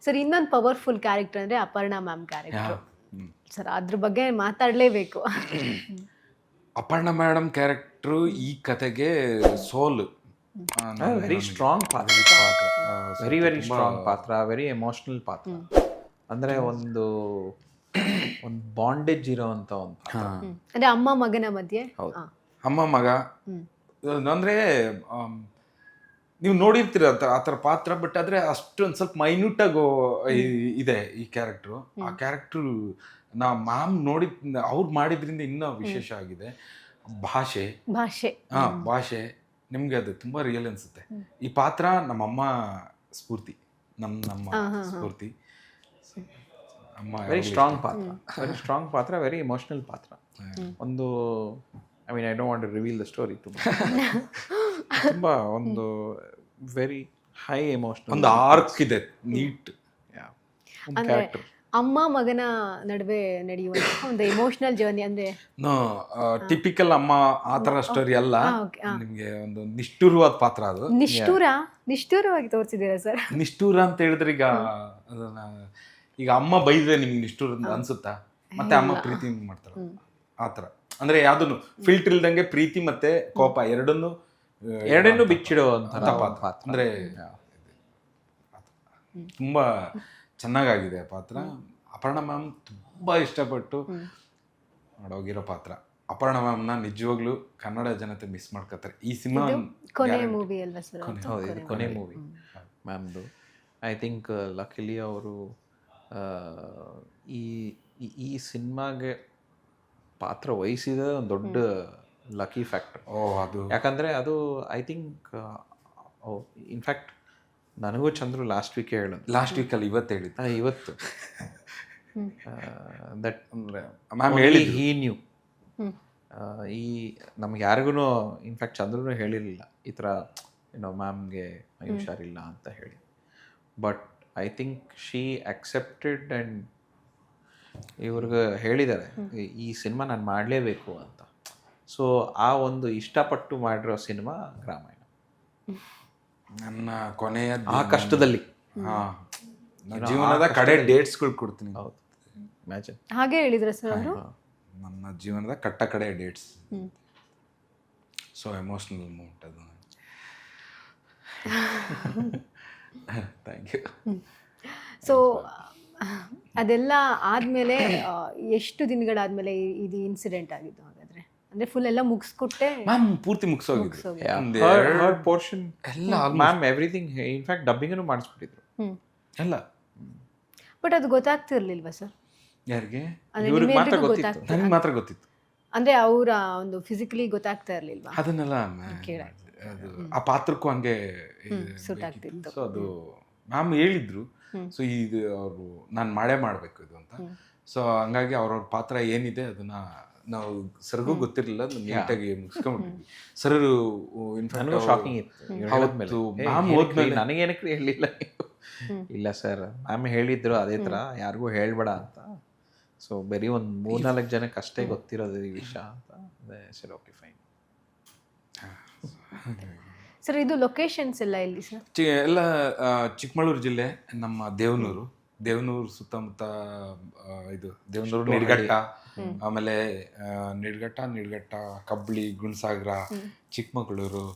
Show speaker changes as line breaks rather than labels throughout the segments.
Sir ಇನ್ನೊಂದು powerful character ಅಂದರೆ Aparna ma'am character. Sir ಅದ್ರ ಬಗ್ಗೆ ಮಾತಾಡಲೇಬೇಕು.
ಅಪರ್ಣಾ ಮೇಡಮ್ ಕ್ಯಾರೆಕ್ಟ್ರು ಈ ಕತೆಗೆ ಸೋಲ್.
ವೆರಿ ಸ್ಟ್ರಾಂಗ್ ಪಾತ್ರ, ವೆರಿ ಸ್ಟ್ರಾಂಗ್ ಪಾತ್ರ, ವೆರಿ ಎಮೋಷನಲ್ ಪಾತ್ರ. ಅಂದರೆ ಒಂದು ಬಾಂಡೇಜ್ ಇರೋವಂಥ ಒಂದು ಪಾತ್ರ.
ಅಂದರೆ ಅಮ್ಮ ಮಗನ ಮಧ್ಯೆ.
ಅಮ್ಮ ಮಗ ಅಂದರೆ ನೀವು ನೋಡಿರ್ತೀರ ಆ ಥರ ಪಾತ್ರ, ಬಟ್ ಆದರೆ ಅಷ್ಟು ಒಂದು ಸ್ವಲ್ಪ ಮೈನ್ಯೂಟಾಗಿ ಇದೆ ಈ ಕ್ಯಾರೆಕ್ಟ್ರು. ಆ ಕ್ಯಾರೆಕ್ಟ್ರು ಮ್ಯಾಮ್ ಅವ್ರು ಮಾಡಿದ್ರಿಂದ ಇನ್ನೂ ವಿಶೇಷ ಆಗಿದೆ. ಭಾಷೆ ಭಾಷೆ ನಿಮಗೆ ಅದು ತುಂಬ ರಿಯಲ್ ಅನಿಸುತ್ತೆ. ಈ ಪಾತ್ರ ನಮ್ಮಮ್ಮ ಸ್ಫೂರ್ತಿ, ನಮ್ಮ ಸ್ಫೂರ್ತಿ. ಅಮ್ಮ
ವೆರಿ ಸ್ಟ್ರಾಂಗ್ ಪಾತ್ರ, ವೆರಿ ಎಮೋಷನಲ್ ಪಾತ್ರ. ಒಂದು I mean I don't want to reveal the story. ತುಂಬ ಒಂದು ವೆರಿ ಹೈ ಎಮೋಷನಲ್
ಒಂದು ಆರ್ಕ್ ಇದೆ, ನೀಟ್
ಕ್ಯಾರೆಕ್ಟರ್.
ಅಮ್ಮ ಮಗನ ನಡುವೆ ನಡೆಯುವಂತಹ ಒಂದು ಎಮೋಷನಲ್ ಜರ್ನಿ. ಅಂದ್ರೆ
ಟಿಪಿಕಲ್ ಅಮ್ಮ ಆ ಥರ ಸ್ಟೋರಿ ಅಲ್ಲ, ನಿಮಗೆ ಒಂದು ನಿಷ್ಠುರವಾದ ಪಾತ್ರ. ಅದು
ನಿಷ್ಠುರವಾಗಿ ತೋರಿಸಿದ್ದೀರಾ ಸರ್?
ನಿಷ್ಠುರ ಅಂತ ಹೇಳಿದ್ರೆ ಈಗ ಅಮ್ಮ ಬೈದ್ರೆ ನಿಮ್ಗೆ ನಿಷ್ಠುರ ಅನ್ಸುತ್ತಾ? ಮತ್ತೆ ಅಮ್ಮ ಪ್ರೀತಿ ಮಾಡ್ತಾರ ಆ ಥರ. ಅಂದ್ರೆ ಯಾವ್ದನ್ನು ಫಿಲ್ಟರ್ ಇಲ್ದಂಗೆ ಪ್ರೀತಿ ಮತ್ತೆ ಕೋಪ ಎರಡನ್ನೂ ಬಿಚ್ಚಿಡೋ ಅಂತ ಪಾತ್ರ. ಅಂದ್ರೆ ತುಂಬಾ ಚೆನ್ನಾಗಾಗಿದೆ ಪಾತ್ರ. ಅಪರ್ಣಾ ಮ್ಯಾಮ್ ತುಂಬ ಇಷ್ಟಪಟ್ಟು ಮಾಡೋಗಿರೋ ಪಾತ್ರ. ಅಪರ್ಣಾ ಮ್ಯಾಮ್ನ ನಿಜವಾಗ್ಲೂ ಕನ್ನಡ ಜನತೆ ಮಿಸ್ ಮಾಡ್ಕೋತಾರೆ. ಈ ಸಿನಿಮಾ
ಕೊನೆ ಮೂವಿ ಅಲ್ವಾ ಸರ್?
ಹೌದು, ಇದು ಕೊನೆ ಮೂವಿ ಮ್ಯಾಮ್ದು. ಐ ಥಿಂಕ್ ಲಕಿಲಿ ಅವರು ಈ ಸಿನಿಮಾಗೆ ಪಾತ್ರ ವಹಿಸಿದ ಒಂದು ದೊಡ್ಡ ಲಕ್ಕಿ ಫ್ಯಾಕ್ಟರ್.
ಅದು
ಯಾಕಂದರೆ ಅದು ಐ ಥಿಂಕ್ ಇನ್ಫ್ಯಾಕ್ಟ್ ನನಗೂ ಚಂದ್ರು ಲಾಸ್ಟ್ ವೀಕಲ್ಲಿ ಇವತ್ತು ದಟ್ ಮ್ಯಾಮ್ ಹೇಳಿ ಹೀ ನ್ಯೂ. ಈ ನಮ್ಗೆ ಯಾರಿಗೂ ಇನ್ಫ್ಯಾಕ್ಟ್ ಚಂದ್ರೂ ಹೇಳಿರಲಿಲ್ಲ ಈ ಥರ ಮ್ಯಾಮ್ಗೆ ಹುಷಾರಿಲ್ಲ ಅಂತ ಹೇಳಿ. But I think she accepted and ಇವ್ರಿಗೆ ಹೇಳಿದ್ದಾರೆ ಈ ಸಿನಿಮಾ ನಾನು ಮಾಡಲೇಬೇಕು ಅಂತ. ಸೊ ಆ ಒಂದು ಇಷ್ಟಪಟ್ಟು ಮಾಡಿರೋ ಸಿನಿಮಾ ರಾಮಾಯಣ.
ನನ್ನ ಕೊನೆಯ
ಆ ಕಷ್ಟದಲ್ಲಿ
ಜೀವನದ ಕಡೆ ಡೇಟ್ಸ್ಗಳು ಕೊಡ್ತೀನಿ.
ಹೌದು, ಇಮ್ಯಾಜಿನ್.
ಹಾಗೆ ಹೇಳಿದ್ರ ಸರ್ ಅವರು?
ನನ್ನ ಜೀವನದ ಕಡೆ ಡೇಟ್ಸ್. ಸೊ ಎಮೋಷನಲ್ ಮೂಮೆಂಟ್ ಅದು. Thank you.
ಸೊ ಅದೆಲ್ಲ ಆದಮೇಲೆ ಎಷ್ಟು ದಿನಗಳಾದಮೇಲೆ ಇದು ಇನ್ಸಿಡೆಂಟ್ ಆಗಿದ್ದು ಹಾಗಾದ್ರೆ? ಅಂದರೆ ಫುಲ್ ಎಲ್ಲ ಮುಗಿಸ್ಕೊಟ್ಟೆ
ಮ್ಯಾಮ್? ಪೂರ್ತಿ ಮುಗಿಸೋಗಿದ್ದು
ಪೋರ್ಷನ್ ಎಲ್ಲ ಮ್ಯಾಮ್ ಎವ್ರಿಥಿಂಗ್. ಇನ್ಫ್ಯಾಕ್ಟ್ ಡಬ್ಬಿಂಗನ್ನು ಮಾಡಿಸ್ಬಿಟ್ಟಿದ್ರು
ಎಲ್ಲ.
ಬಟ್ ಅದು ಗೊತ್ತಾಗ್ತಿರ್ಲಿಲ್ವಾ ಸರ್?
ಯಾರಿಗೆ?
ಇವ್ರಿಗೆ ಮಾತ್ರ ಗೊತ್ತಿತ್ತು,
ನನಗೆ ಮಾತ್ರ ಗೊತ್ತಿತ್ತು.
ಅಂದರೆ ಅವರ ಒಂದು ಫಿಸಿಕಲಿ ಗೊತ್ತಾಗ್ತಾ ಇರಲಿಲ್ವಾ?
ಅದನ್ನೆಲ್ಲ ಅದು ಆ ಪಾತ್ರಕ್ಕೂ ಹಂಗೆ
ಸೂಟ್ ಆಗ್ತಿತ್ತು.
ಸೊ ಅದು ಮ್ಯಾಮ್ ಹೇಳಿದ್ರು. ಸೊ ಇದು ಅವರು ನಾನು ಮಾಡಬೇಕು ಇದು ಅಂತ. ಸೊ ಹಂಗಾಗಿ ಅವ್ರವ್ರ ಪಾತ್ರ ಏನಿದೆ ಅದನ್ನ ನಾವು ಸರ್ಗೂ ಗೊತ್ತಿರಲಿಲ್ಲ, ನೀಟಾಗಿ ಮುಗಿಸ್ಕೊಂಡ್ಬಿಟ್ಟಿದ್ವಿ. ಸರ್
ನನಗೂ ಶಾಕಿಂಗ್ ಇತ್ತು. ಮ್ಯಾಮ್ ಹೋದ್ಮೇಲೆ ನನಗೇನಕ್ಕೆ ಹೇಳಲಿಲ್ಲ? ಇಲ್ಲ ಸರ್, ಮ್ಯಾಮ್ ಹೇಳಿದ್ರು ಅದೇ ಥರ ಯಾರಿಗೂ ಹೇಳ್ಬೇಡ ಅಂತ. ಸೊ ಬರೀ ಒಂದು 3-4 ಜನಕ್ಕೆ ಅಷ್ಟೇ ಗೊತ್ತಿರೋದು ಈ ವಿಷಯ ಅಂತ. ಸರಿ, ಓಕೆ, ಫೈನ್.
ಸರ್ ಇದು ಲೊಕೇಶನ್ಸ್ ಎಲ್ಲ ಎಲ್ಲಿ ಸರ್?
ಎಲ್ಲ ಚಿಕ್ಕಮಗಳೂರು ಜಿಲ್ಲೆ, ನಮ್ಮ ದೇವನೂರು ಸುತ್ತಮುತ್ತ. ಇದು ದೇವನೂರು, ನಿಡ್ಘಟ್ಟ, ಆಮೇಲೆ ನಿಡ್ಘಟ್ಟ, ಕಬ್ಳಿ, ಗುಣಸಾಗರ, ಚಿಕ್ಕಮಗಳೂರು,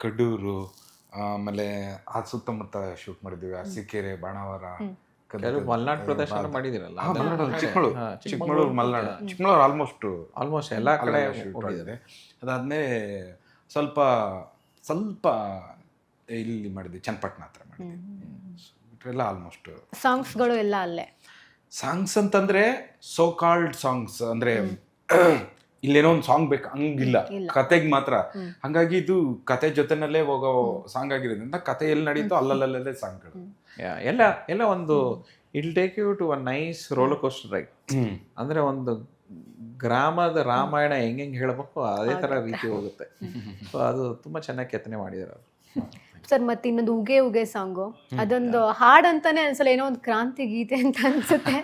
ಕಡೂರು, ಆಮೇಲೆ ಆ ಸುತ್ತಮುತ್ತ ಶೂಟ್ ಮಾಡಿದ್ವಿ. ಅರಸೀಕೆರೆ, ಬಾಣಾವರ,
ಮಲೆನಾಡು ಪ್ರದೇಶ ಮಾಡಿದಿರಲ್ಲ.
ಚಿಕ್ಕಮಗಳೂರು, ಮಲೆನಾಡು, ಚಿಕ್ಕಮಗಳೂರು ಆಲ್ಮೋಸ್ಟ್ ಎಲ್ಲ ಕಡೆ ಶೂಟ್ ಮಾಡಿದ್ದಾರೆ. ಅದಾದ್ಮೇಲೆ ಸ್ವಲ್ಪ ಇಲ್ಲಿ ಮಾಡಿದ್ವಿ, ಚನ್ನಪಟ್ಟಣ ಹತ್ರ ಮಾಡಿದ್ವಿ. ಬಿಟ್ರೆಲ್ಲ ಆಲ್ಮೋಸ್ಟ್
ಸಾಂಗ್ಸ್ಗಳು ಎಲ್ಲ ಅಲ್ಲೇ.
ಸಾಂಗ್ಸ್ ಅಂತಂದ್ರೆ ಸೋ ಕಾಲ್ಡ್ ಸಾಂಗ್ಸ್ ಅಂದ್ರೆ ಇಲ್ಲೇನೋ ಒಂದು ಸಾಂಗ್ ಬೇಕು ಹಂಗಿಲ್ಲ, ಕತೆಗೆ ಮಾತ್ರ. ಹಂಗಾಗಿ ಇದು ಕತೆ ಜೊತೆನಲ್ಲೇ ಹೋಗೋ ಸಾಂಗ್ ಆಗಿರೋದ್ರಿಂದ ಕತೆ ಎಲ್ಲಿ ನಡೀತೋ ಅಲ್ಲಲ್ಲೇ ಸಾಂಗ್ಗಳು
ಎಲ್ಲ ಒಂದು it take you to a nice roller coaster ride. ಅಂದ್ರೆ ಒಂದು ಗ್ರಾಮದ ರಾಮಾಯಣ ಹೆಂಗೆ ಹೇಳಬೇಕು ಅದೇ ತರ ರೀತಿ ಹೋಗುತ್ತೆ. ಸೊ ಅದು ತುಂಬಾ ಚೆನ್ನಾಗಿ ಕೆತ್ತನೆ ಮಾಡಿದಾರೆ ಅವರು.
ಸರ್ ಮತ್ತೆ ಇನ್ನೊಂದು ಉಗೆ ಸಾಂಗು, ಅದೊಂದು ಹಾಡಂತಾನೆ ಅನ್ಸಲ್ಲ, ಏನೋ ಒಂದು ಕ್ರಾಂತಿ ಗೀತೆ ಅಂತ ಅನ್ಸುತ್ತೆ.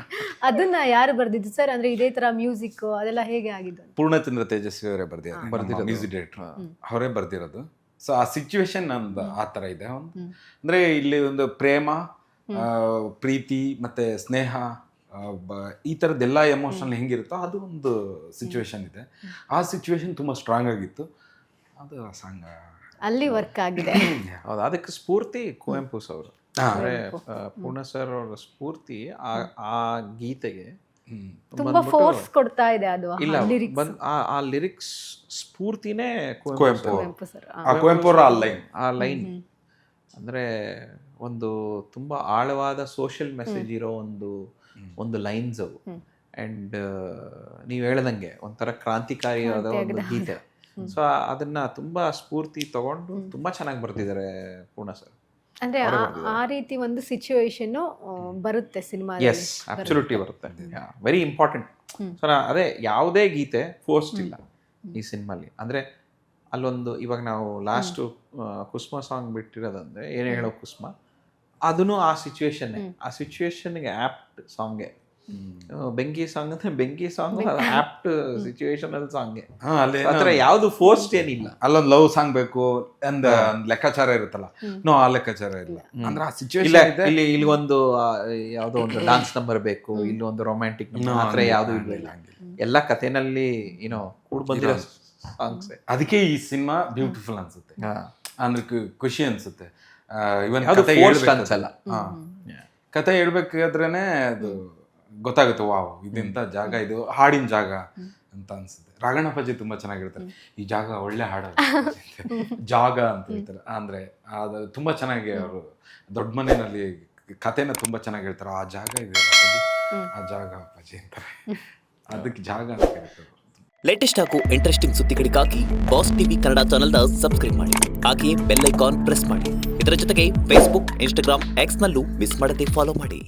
ಅದನ್ನ ಯಾರು ಬರ್ದಿದ್ದು ಸರ್? ಅಂದ್ರೆ ಇದೇ ತರ ಮ್ಯೂಸಿಕ್ ಅದೆಲ್ಲ ಹೇಗೆ ಆಗಿದ್ದು?
ಪೂರ್ಣಚಂದ್ರ ತೇಜಸ್ವಿ ಅವರೇ ಬರ್ದಿರೋದು, ಮ್ಯೂಸಿಕ್ ಡೈರೆಕ್ಟರ್ ಅವರೇ ಬರ್ದಿರೋದು. ಸೊ ಆ ಸಿಚುವೇಶನ್ ನಂದು ಆ ಥರ ಇದೆ. ಅಂದ್ರೆ ಇಲ್ಲಿ ಒಂದು ಪ್ರೇಮ, ಪ್ರೀತಿ ಮತ್ತೆ ಸ್ನೇಹ, ಈ ಥರದ್ದೆಲ್ಲ ಎಮೋಷನಲ್ ಹೆಂಗಿರುತ್ತೋ ಅದು ಒಂದು ಸಿಚುವೇಶನ್ ಇದೆ. ಆ ಸಿಚುವೇಶನ್ ತುಂಬ ಸ್ಟ್ರಾಂಗ್ ಆಗಿತ್ತು. ಅದು ಸಾಂಗ್
ಅಲ್ಲಿ ವರ್ಕ್ ಆಗಿದೆ.
ಹೌದು, ಅದಕ್ಕೆ ಸ್ಫೂರ್ತಿ ಕುವೆಂಪು ಸರ್. ಅಂದರೆ ಪೂರ್ಣ ಸರ್ ಅವರ ಸ್ಫೂರ್ತಿ ಆ ಗೀತೆಗೆ
ತುಂಬಾ ಫೋರ್ಸ್ ಕೊಡ್ತಾ ಇದೆ ಅದು.
ಇಲ್ಲ, ಆ ಲಿರಿಕ್ಸ್ ಸ್ಫೂರ್ತಿನೇ
ಕುವೆಂಪು
ಸರ್.
ಕುವೆಂಪು ಅವರ
ಆ ಲೈನ್ ಅಂದರೆ ಒಂದು ತುಂಬಾ ಆಳವಾದ ಸೋಷಿಯಲ್ ಮೆಸೇಜ್ ಇರೋ ಒಂದು ಲೈನ್ಸ್ ಅವು. ಆ್ಯಂಡ್ ನೀವು ಹೇಳ್ದಂಗೆ ಒಂಥರ ಕ್ರಾಂತಿಕಾರಿಯಾದ ಒಂದು ಗೀತೆ. ಸೊ ಅದನ್ನ ತುಂಬಾ ಸ್ಫೂರ್ತಿ ತಗೊಂಡು ತುಂಬಾ ಚೆನ್ನಾಗಿ ಬರ್ತಿದ್ದಾರೆ ಪೂರ್ಣ ಸರ್.
ಅಂದ್ರೆ ಆ ರೀತಿ ಒಂದು ಸಿಚುವೇಶನ್ ಬರುತ್ತೆ ಸಿನಿಮಾ.
ಎಸ್, ಅಬ್ಸಲ್ಯೂಟ್ಲಿ ಬರುತ್ತೆ. Very important. ಸೊ ಅದೇ ಯಾವುದೇ ಗೀತೆ ಫೋರ್ಸ್ಡ್ ಇಲ್ಲ ಈ ಸಿನಿಮಾಲಿ. ಅಂದ್ರೆ ಅಲ್ಲೊಂದು ಇವಾಗ ನಾವು ಲಾಸ್ಟ್ ಕುಸುಮ ಸಾಂಗ್ ಬಿಟ್ಟಿರೋದಂದ್ರೆ ಏನೇ ಹೇಳೋ ಕುಸುಮ, ಅದನ್ನು ಆ ಸಿಚುವೇಶನ್ಗೆ ಆಪ್ಟ್ ಸಾಂಗ್ಗೆ. ಬೆಂಕಿ ಸಾಂಗ್ ಅಂದ್ರೆ ಬೆಂಕಿ ಸಾಂಗ್ ಆಪ್ಟ್ ಸಿಚುವೇಶನಲ್ ಸಾಂಗ್ಗೆ. ಆತರ ಯಾವ್ದು ಫೋರ್ಸ್ಡ್ ಏನಿಲ್ಲ.
ಅಲ್ಲೊಂದು ಲವ್ ಸಾಂಗ್ ಬೇಕು ಅಂದ ಲೆಕ್ಕಾಚಾರ ಇರುತ್ತಲ್ಲ, ಆ ಲೆಕ್ಕಾಚಾರ ಇಲ್ಲ. ಅಂದ್ರೆ ಆ ಸಿಚುವೇಶನ್
ಇಲ್ಲಿ ಒಂದು ಯಾವ್ದೋ ಒಂದು ಡಾನ್ಸ್ ನಂಬರ್ ಬೇಕು, ಇಲ್ಲಿ ಒಂದು ರೊಮ್ಯಾಂಟಿಕ್ ನಂಬರ್, ಆತರ ಯಾವ್ದು ಇಲ್ಲ. ಎಲ್ಲ ಕಥೆನಲ್ಲಿ ಏನೋ ಕೂಡ್ ಬಂದಿರೋ ಸಾಂಗ್ಸ್.
ಅದಕ್ಕೆ ಈ ಸಿನಿಮಾ ಬ್ಯೂಟಿಫುಲ್ ಅನ್ಸುತ್ತೆ, ಅಂದ್ರೆ ಖುಷಿ ಅನ್ಸುತ್ತೆ. ಇವನ್
ಅನ್ಸಲ್ಲ.
ಕತೆ ಹೇಳ್ಬೇಕಾದ್ರೇನೆ ಅದು ಗೊತ್ತಾಗುತ್ತೆ, ವಾವ್ ಇದೆಂತ ಜಾಗ, ಇದು ಹಾಡಿನ ಜಾಗ ಅಂತ ಅನ್ಸುತ್ತೆ. ರಾಘಣ್ಣಪ್ಪಾಜಿ ತುಂಬಾ ಚೆನ್ನಾಗಿರ್ತಾರೆ, ಈ ಜಾಗ ಒಳ್ಳೆ ಹಾಡು ಜಾಗ ಅಂತ ಹೇಳ್ತಾರೆ. ಅಂದ್ರೆ ಅದು ತುಂಬಾ ಚೆನ್ನಾಗಿ ಅವರು ದೊಡ್ಡ ಮನೆಯಲ್ಲಿ ಕಥೆನ ತುಂಬಾ ಚೆನ್ನಾಗಿ ಹೇಳ್ತಾರೆ. ಆ ಜಾಗ ಇದೆ ಅಪ್ಪಾಜಿ, ಆ ಜಾಗ ಅಪ್ಪಾಜಿ ಅಂತಾರೆ, ಅದಕ್ಕೆ ಜಾಗ ಅಂತ ಹೇಳ್ತಾರೆ.
ಲೇಟೆಸ್ಟ್ ಹಾಗೂ ಇಂಟ್ರೆಸ್ಟಿಂಗ್ ಸುದ್ದಿಗಳಿಗಾಗಿ ಬಾಸ್ ಟಿವಿ ಕನ್ನಡ ಚಾನೆಲ್ನ ಸಬ್ಸ್ಕ್ರೈಬ್ ಮಾಡಿ. ಹಾಗೆಯೇ ಬೆಲ್ ಐಕಾನ್ ಪ್ರೆಸ್ ಮಾಡಿ. ಇದರ ಜೊತೆಗೆ ಫೇಸ್ಬುಕ್, ಇನ್ಸ್ಟಾಗ್ರಾಮ್, ಎಕ್ಸ್ನಲ್ಲೂ ಮಿಸ್ ಮಾಡದೆ ಫಾಲೋ ಮಾಡಿ.